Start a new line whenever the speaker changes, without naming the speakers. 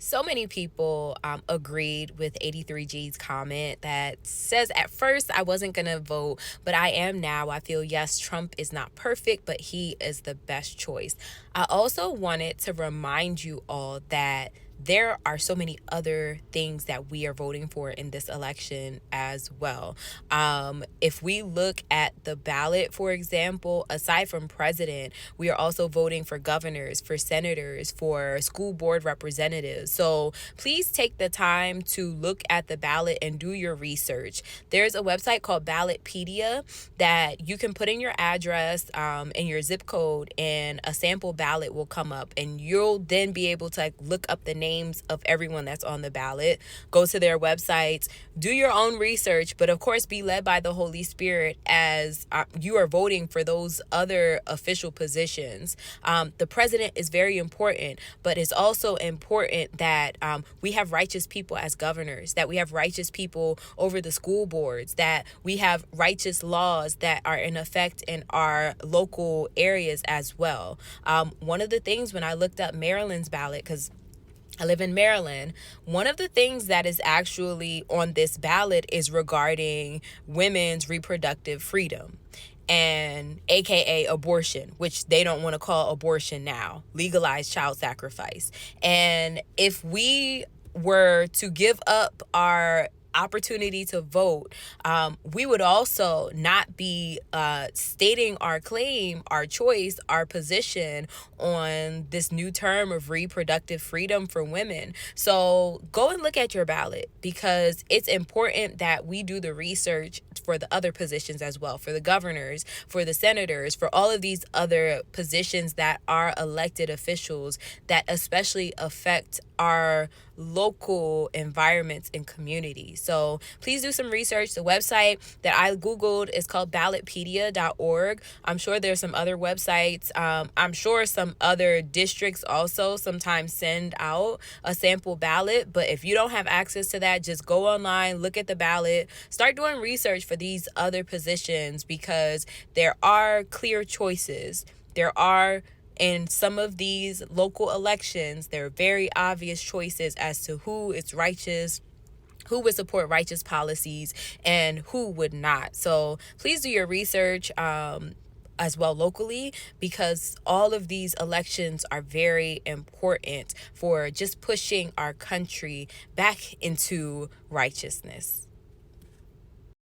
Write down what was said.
So many people agreed with 83G's comment that says, at first, I wasn't going to vote, but I am now. I feel, yes, Trump is not perfect, but he is the best choice. I also wanted to remind you all that there are so many other things that we are voting for in this election as well. If we look at the ballot, for example, aside from president, we are also voting for governors, for senators, for school board representatives. So please take the time to look at the ballot and do your research. There's a website called Ballotpedia that you can put in your address and your zip code, and a sample ballot will come up, and you'll then be able to look up the names of everyone that's on the ballot, go to their websites, do your own research, but of course be led by the Holy Spirit as you are voting for those other official positions. The president is very important, but it's also important that we have righteous people as governors, that we have righteous people over the school boards, that we have righteous laws that are in effect in our local areas as well. One of the things when I looked up Maryland's ballot, because I live in Maryland, one of the things that is actually on this ballot is regarding women's reproductive freedom, and aka abortion, which they don't want to call abortion now, legalized child sacrifice. And if we were to give up our opportunity to vote, we would also not be stating our claim, our choice, our position on this new term of reproductive freedom for women. So go and look at your ballot, because it's important that we do the research for the other positions as well, for the governors, for the senators, for all of these other positions that are elected officials that especially affect our local environments and communities. So please do some research. The website that I Googled is called ballotpedia.org. I'm sure there's some other websites. I'm sure some other districts also sometimes send out a sample ballot. But if you don't have access to that, just go online, look at the ballot, start doing research for these other positions, because there are clear choices. There are, in some of these local elections, there are very obvious choices as to who is righteous, who would support righteous policies, and who would not. So please do your research as well locally, because all of these elections are very important for just pushing our country back into righteousness.